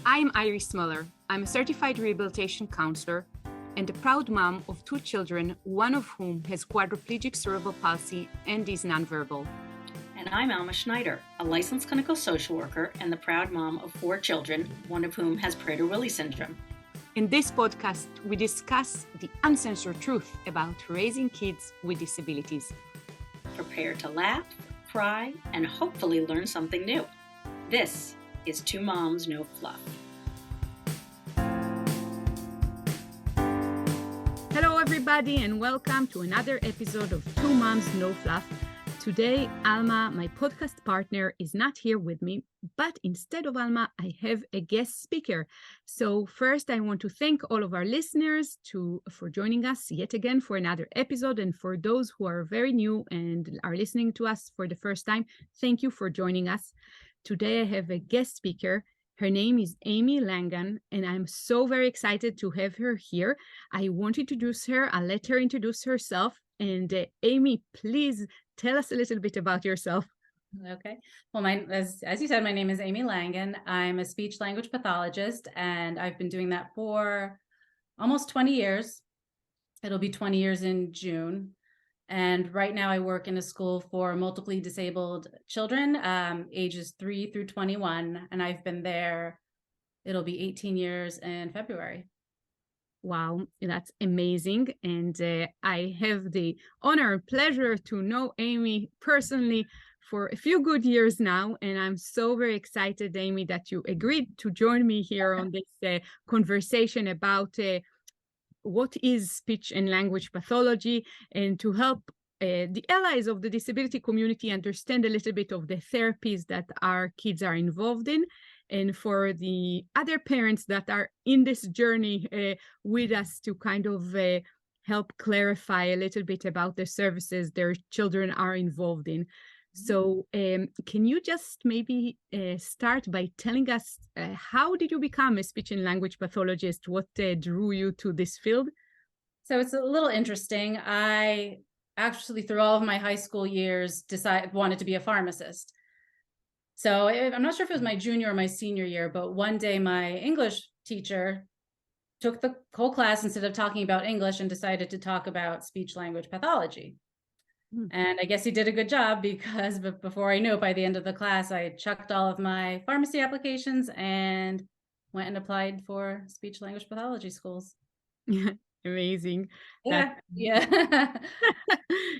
I'm Iris Muller. I'm a certified rehabilitation counselor and a proud mom of 2 children, one of whom has quadriplegic cerebral palsy and is nonverbal. And I'm Alma Schneider, a licensed clinical social worker and the proud mom of 4 children, one of whom has Prader-Willi syndrome. In this podcast, we discuss the uncensored truth about raising kids with disabilities. Prepare to laugh, cry, and hopefully learn something new. This is Two Moms, No Fluff. Hello, everybody, and welcome to another episode of Two Moms, No Fluff. Today, Alma, my podcast partner, is not here with me, but instead of Alma, I have a guest speaker. So first, I want to thank all of our listeners for joining us yet again for another episode. And for those who are very new and are listening to us for the first time, thank you for joining us. Today, I have a guest speaker. Her name is Amy Langan, and I'm so very excited to have her here. I want to introduce her. I'll let her introduce herself. And Amy, please tell us a little bit about yourself. Okay. Well, as you said, my name is Amy Langan. I'm a speech language pathologist, and I've been doing that for almost 20 years. It'll be 20 years in June. And right now I work in a school for multiply disabled children, ages 3 through 21. And I've been there, it'll be 18 years in February. Wow, that's amazing. And I have the honor and pleasure to know Amy personally for a few good years now. And I'm so very excited, Amy, that you agreed to join me here on this conversation about what is speech and language pathology, and to help the allies of the disability community understand a little bit of the therapies that our kids are involved in. And for the other parents that are in this journey with us to kind of help clarify a little bit about the services their children are involved in. So can you just maybe start by telling us how did you become a speech and language pathologist? What drew you to this field? So it's a little interesting. I actually, through all of my high school years, wanted to be a pharmacist. So I'm not sure if it was my junior or my senior year, but one day my English teacher took the whole class instead of talking about English and decided to talk about speech language pathology. And I guess he did a good job, because before I knew it, by the end of the class, I chucked all of my pharmacy applications and went and applied for speech language pathology schools. Amazing. Yeah.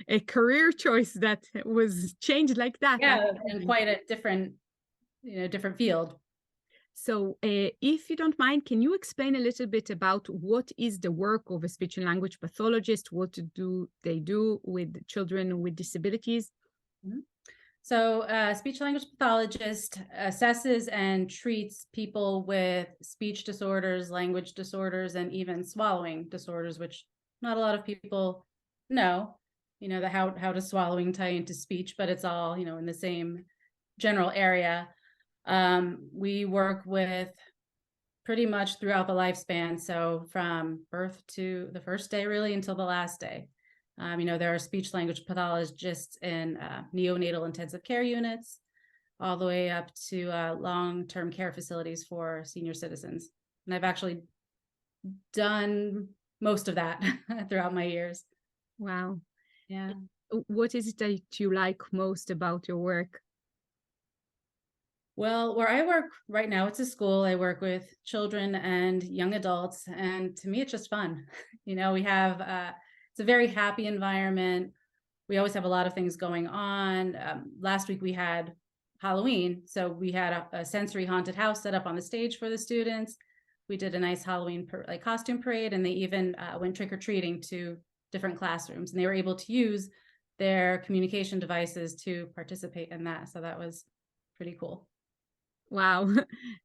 A career choice that was changed like that. Yeah, and quite a different field. So if you don't mind, can you explain a little bit about what is the work of a speech and language pathologist? What do they do with children with disabilities? Mm-hmm. So speech language pathologist assesses and treats people with speech disorders, language disorders, and even swallowing disorders, which not a lot of people know, how does swallowing tie into speech, but it's all, in the same general area. We work with pretty much throughout the lifespan. So from birth to the first day, really, until the last day. There are speech language pathologists in neonatal intensive care units, all the way up to long-term care facilities for senior citizens. And I've actually done most of that throughout my years. Wow. Yeah. What is it that you like most about your work? Well, where I work right now, it's a school. I work with children and young adults. And to me, it's just fun. We have, it's a very happy environment. We always have a lot of things going on. Last week we had Halloween. So we had a sensory haunted house set up on the stage for the students. We did a nice Halloween costume parade, and they even went trick-or-treating to different classrooms, and they were able to use their communication devices to participate in that. So that was pretty cool. Wow,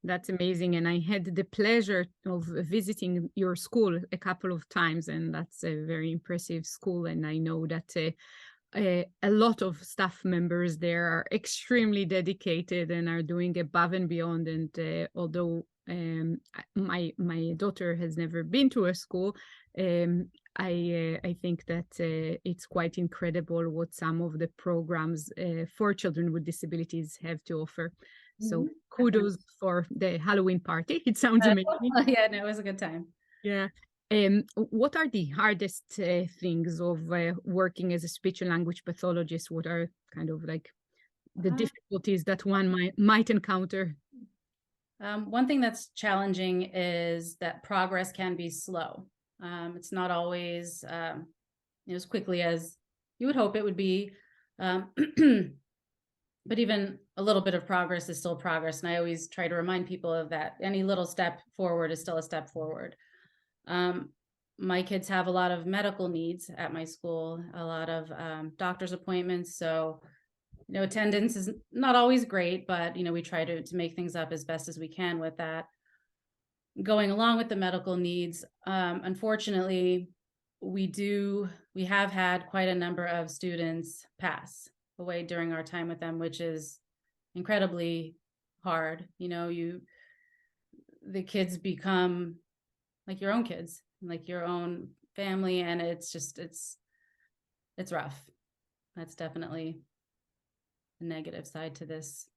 that's amazing. And I had the pleasure of visiting your school a couple of times, and that's a very impressive school. And I know that a lot of staff members there are extremely dedicated and are doing above and beyond. And although my daughter has never been to a school, I think that it's quite incredible what some of the programs for children with disabilities have to offer. So Definitely. kudos for the Halloween party. It sounds amazing. Yeah, no, it was a good time. Yeah. What are the hardest things of working as a speech and language pathologist? What are kind of like the Uh, difficulties that one might encounter? One thing that's challenging is that progress can be slow. It's not always as quickly as you would hope it would be. Um, but even a little bit of progress is still progress. And I always try to remind people of that. Any little step forward is still a step forward. Um, my kids have a lot of medical needs at my school, a lot of doctor's appointments. So, attendance is not always great, but, we try to make things up as best as we can with that. Going along with the medical needs, unfortunately, we have had quite a number of students pass away during our time with them, which is incredibly hard. The kids become like your own kids, like your own family, and it's rough. That's definitely the negative side to this.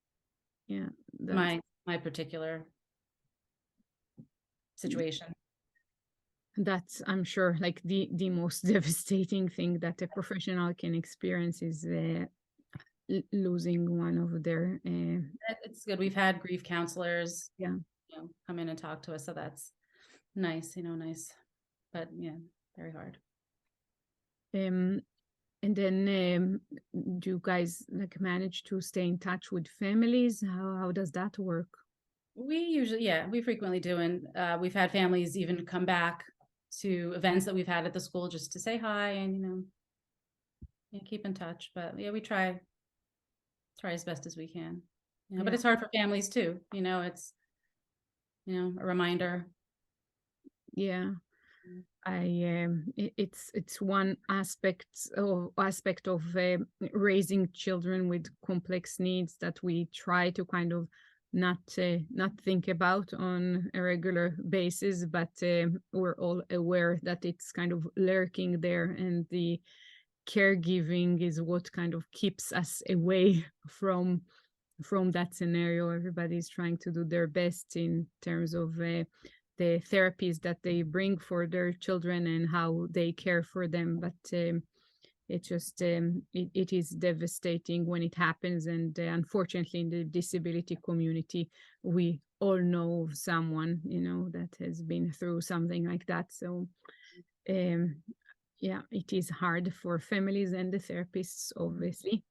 Yeah, that's My particular situation. that's I'm sure like the most devastating thing that a professional can experience is losing one of their It's good. We've had grief counselors, yeah. come in and talk to us, so that's nice. Nice, but yeah, very hard. Um, and then do you guys like manage to stay in touch with families? How does that work? We frequently do, and we've had families even come back to events that we've had at the school just to say hi and keep in touch. But yeah, we try as best as we can. But Yeah. it's hard for families too. It's a reminder. Yeah. It's one aspect of raising children with complex needs that we try to kind of not think about on a regular basis, but we're all aware that it's kind of lurking there, and the caregiving is what kind of keeps us away from that scenario. Everybody's trying to do their best in terms of the therapies that they bring for their children and how they care for them. But it is devastating when it happens. And unfortunately, in the disability community, we all know of someone, that has been through something like that. So um, yeah, it is hard for families and the therapists, obviously.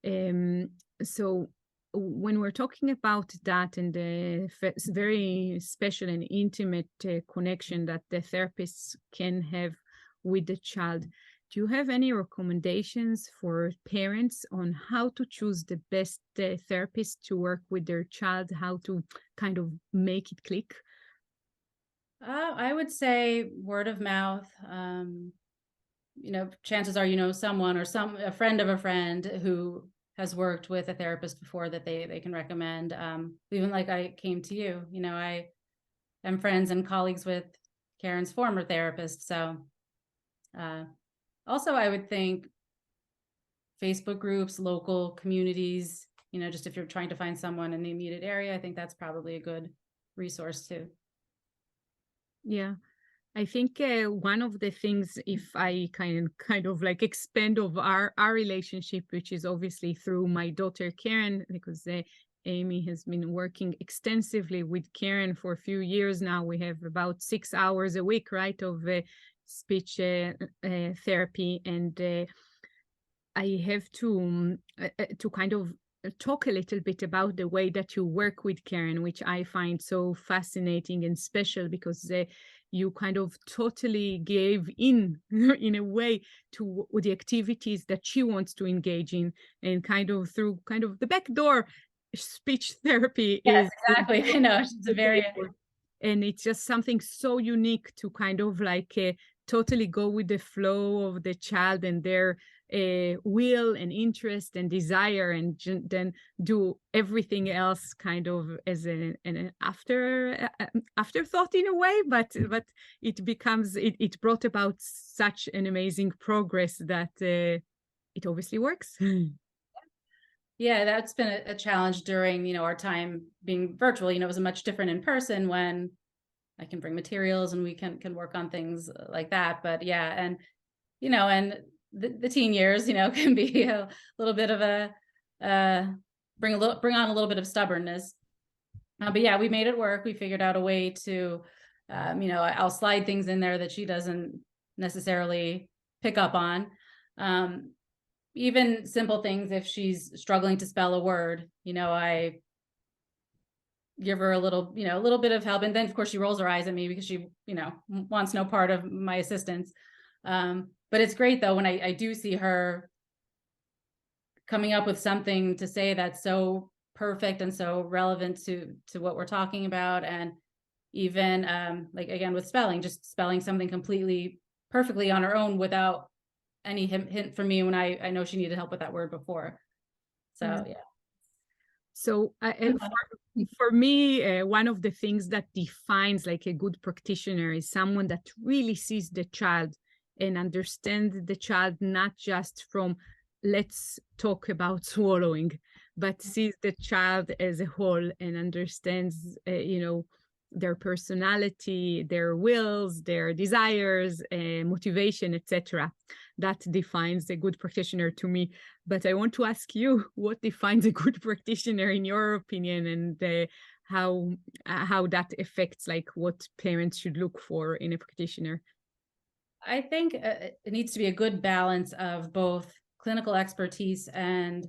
Um, so when we're talking about that and the very special and intimate connection that the therapists can have with the child, do you have any recommendations for parents on how to choose the best therapist to work with their child, how to kind of make it click? I would say word of mouth. Chances are someone or a friend of a friend who has worked with a therapist before that they can recommend. Even like I came to you, I am friends and colleagues with Karen's former therapist. So also I would think Facebook groups, local communities, just if you're trying to find someone in the immediate area, I think that's probably a good resource too. Yeah. I think one of the things, if I kind of like expand of our relationship, which is obviously through my daughter Karen, because Amy has been working extensively with Karen for a few years now. We have about 6 hours a week, right, of speech therapy, and I have to kind of talk a little bit about the way that you work with Karen, which I find so fascinating and special, because you kind of totally gave in in a way to the activities that she wants to engage in, and kind of through kind of the back door, speech therapy Yes, is exactly. I know she's a very and it's just something so unique to kind of like totally go with the flow of the child and their will and interest and desire, and then do everything else kind of as an afterthought in a way, but it brought about such an amazing progress that it obviously works. Yeah, that's been a challenge during, our time being virtual. It was a much different in person when I can bring materials and we can work on things like that. But yeah, and the teen years, can be a little bit of a uh, bring on a little bit of stubbornness. But yeah, we made it work. We figured out a way to, I'll slide things in there that she doesn't necessarily pick up on. Even simple things, if she's struggling to spell a word, I give her a little bit of help. And then of course she rolls her eyes at me because she, wants no part of my assistance. But it's great though, when I do see her coming up with something to say that's so perfect and so relevant to what we're talking about. And even like again with spelling, just spelling something completely perfectly on her own without any hint from me when I know she needed help with that word before. So yeah. So for me, one of the things that defines like a good practitioner is someone that really sees the child and understands the child, not just from let's talk about swallowing, but sees the child as a whole and understands, their personality, their wills, their desires, motivation, etc. That defines a good practitioner to me. But I want to ask you, what defines a good practitioner in your opinion, and how that affects like what parents should look for in a practitioner? I think it needs to be a good balance of both clinical expertise and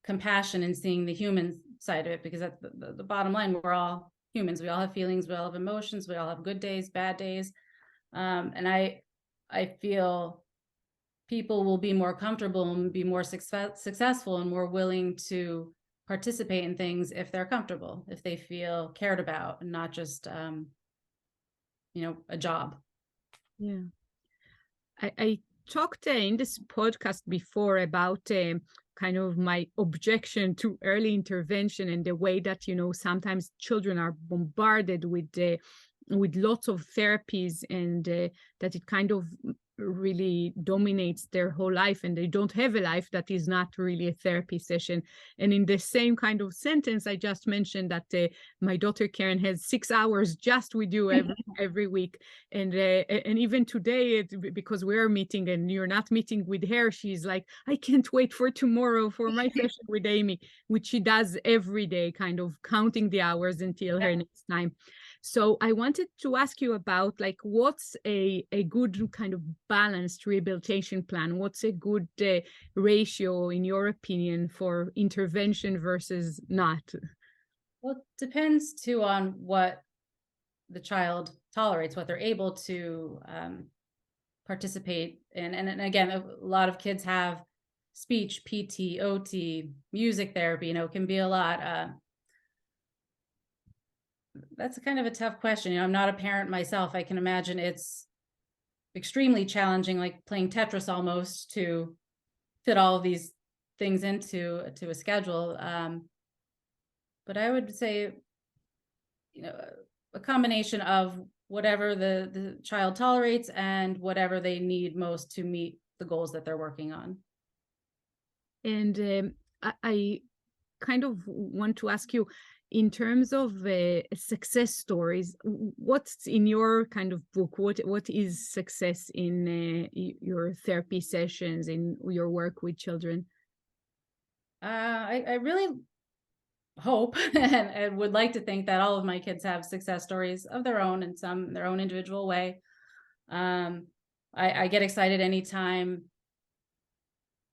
compassion and seeing the human side of it, because at the bottom line, we're all humans. We all have feelings, we all have emotions, we all have good days, bad days. And I feel people will be more comfortable and be more successful and more willing to participate in things if they're comfortable, if they feel cared about, and not just a job. Yeah. I talked in this podcast before about kind of my objection to early intervention and the way that, sometimes children are bombarded with lots of therapies, and that it kind of really dominates their whole life, and they don't have a life that is not really a therapy session. And in the same kind of sentence, I just mentioned that my daughter Karen has 6 hours just with you every week. And even today, because we're meeting and you're not meeting with her, she's like, I can't wait for tomorrow for my session with Amy, which she does every day, kind of counting the hours until her next time. So I wanted to ask you about like what's a good kind of balanced rehabilitation plan? What's a good ratio, in your opinion, for intervention versus not? Well, it depends too on what the child tolerates, what they're able to participate in. And again, a lot of kids have speech, PT, OT, music therapy, can be a lot. That's a kind of a tough question. I'm not a parent myself. I can imagine it's extremely challenging, like playing Tetris almost, to fit all of these things into a schedule. But I would say, a combination of whatever the child tolerates and whatever they need most to meet the goals that they're working on. And I kind of want to ask you, in terms of success stories, what's in your kind of book? What is success in your therapy sessions, in your work with children? I really hope and would like to think that all of my kids have success stories of their own in their own individual way. I get excited anytime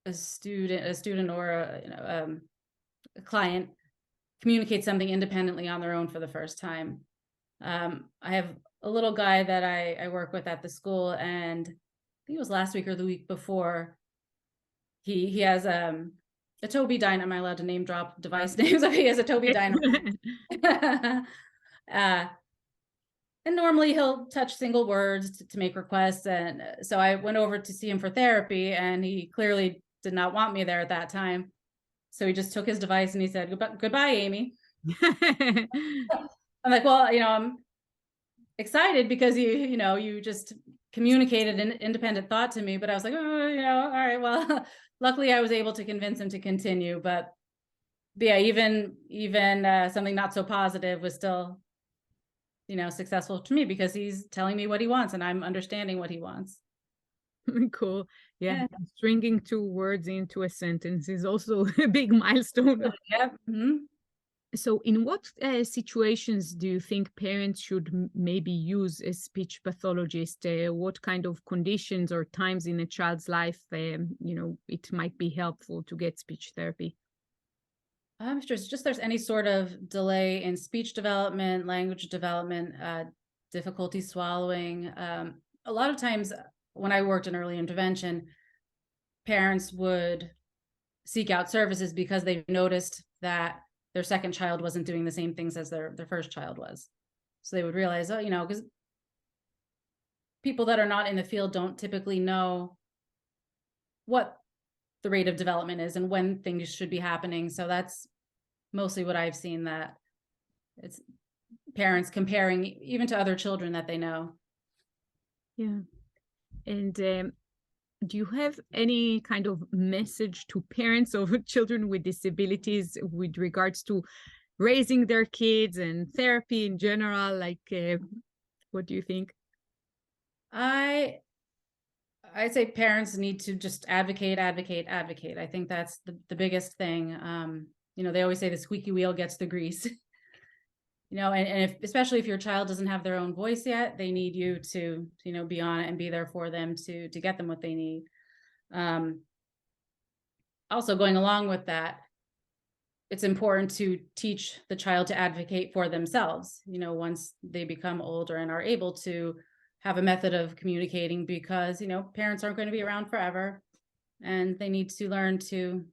a student or a client communicate something independently on their own for the first time. I have a little guy that I work with at the school, and I think it was last week or the week before, he has a Tobii Dynamo. Am I allowed to name drop device names? He has a Tobii Dynamo. And normally he'll touch single words to make requests. And so I went over to see him for therapy, and he clearly did not want me there at that time. So he just took his device and he said, goodbye, Amy. I'm like, well, I'm excited because you just communicated an independent thought to me, but I was like, oh, all right, well, luckily I was able to convince him to continue, but yeah, even something not so positive was still, successful to me because he's telling me what he wants and I'm understanding what he wants. Cool. Yeah. Yeah. Stringing two words into a sentence is also a big milestone. Yeah. So, in what situations do you think parents should maybe use a speech pathologist? What kind of conditions or times in a child's life, it might be helpful to get speech therapy? I'm sure it's just there's any sort of delay in speech development, language development, difficulty swallowing. A lot of times when I worked in early intervention, parents would seek out services because they noticed that their second child wasn't doing the same things as their first child was. So they would realize, oh, because people that are not in the field don't typically know what the rate of development is and when things should be happening. So that's mostly what I've seen, that it's parents comparing even to other children that they know. Yeah. And do you have any kind of message to parents of children with disabilities with regards to raising their kids and therapy in general? Like, what do you think? I'd say parents need to just advocate. I think that's the biggest thing. They always say the squeaky wheel gets the grease. And especially if your child doesn't have their own voice yet, they need you to, be on it and be there for them to get them what they need. Also going along with that, it's important to teach the child to advocate for themselves, once they become older and are able to have a method of communicating, because, parents aren't going to be around forever and they need to learn to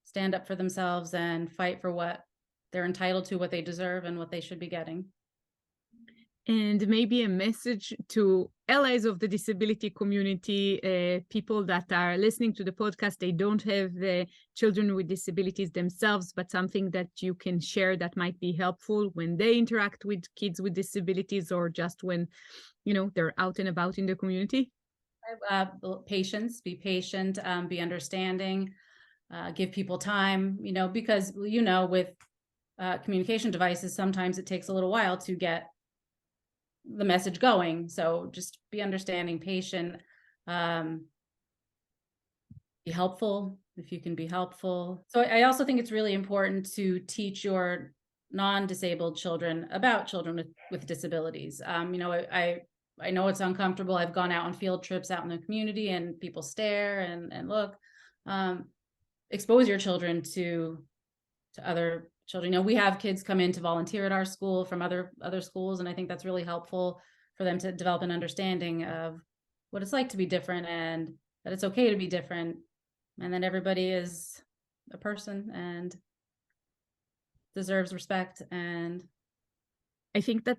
stand up for themselves and fight for what they're entitled to, what they deserve, and what they should be getting. And maybe a message to allies of the disability community, people that are listening to the podcast, they don't have children with disabilities themselves, but something that you can share that might be helpful when they interact with kids with disabilities, or just when, they're out and about in the community. Patience, be patient, be understanding, give people time, because, with communication devices, sometimes it takes a little while to get the message going. So just be understanding, patient, be helpful if you can be helpful. So I also think it's really important to teach your non-disabled children about children with disabilities. I know it's uncomfortable. I've gone out on field trips out in the community and people stare and look. Expose your children to other children. We have kids come in to volunteer at our school from other schools, and I think that's really helpful for them to develop an understanding of what it's like to be different, and that it's okay to be different, and that everybody is a person and deserves respect. And I think that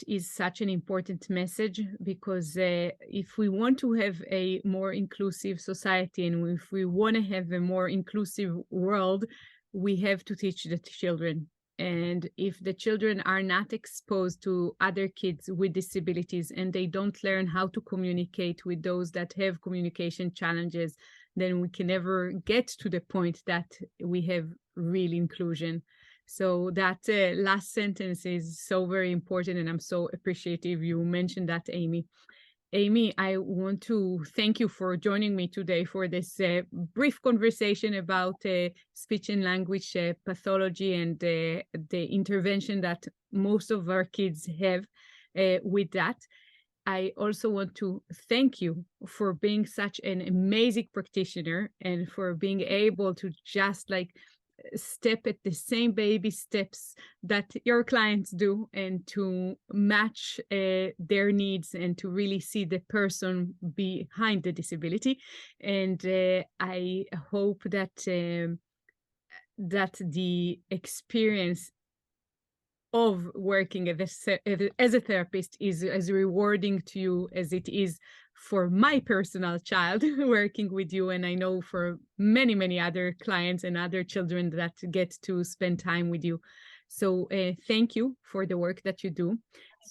is such an important message, because if we want to have a more inclusive society, and if we want to have a more inclusive world, we have to teach the children. And if the children are not exposed to other kids with disabilities and they don't learn how to communicate with those that have communication challenges, then we can never get to the point that we have real inclusion. So that last sentence is so very important, and I'm so appreciative you mentioned that, Amy. Amy, I want to thank you for joining me today for this brief conversation about speech and language pathology and the intervention that most of our kids have with that. I also want to thank you for being such an amazing practitioner and for being able to just step at the same baby steps that your clients do, and to match their needs and to really see the person behind the disability. And I hope that that the experience of working as a therapist is as rewarding to you as it is for my personal child working with you, and I know for many, many other clients and other children that get to spend time with you. So thank you for the work that you do.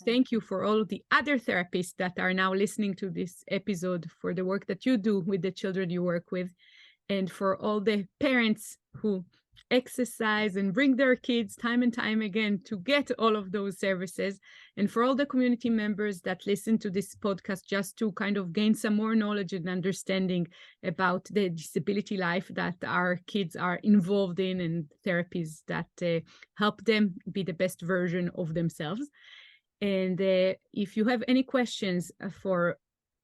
Thank you for all of the other therapists that are now listening to this episode, for the work that you do with the children you work with. and for all the parents who exercise and bring their kids time and time again to get all of those services, and for all the community members that listen to this podcast just to kind of gain some more knowledge and understanding about the disability life that our kids are involved in, and therapies that help them be the best version of themselves. And if you have any questions for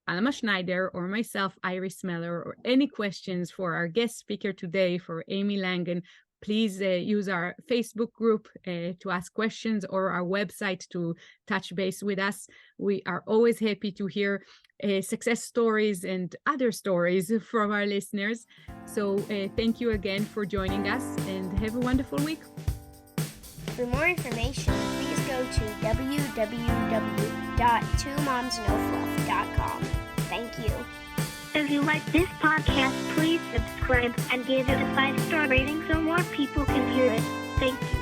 Alma Schneider or myself, Iris Meller, or any questions for our guest speaker today, for Amy Langan, please use our Facebook group to ask questions, or our website to touch base with us. We are always happy to hear success stories and other stories from our listeners. So thank you again for joining us, and have a wonderful week. For more information, please go to www.twomomsnofluff.com. Thank you. If you like this podcast, please subscribe and give it a 5-star rating so more people can hear it. Thank you.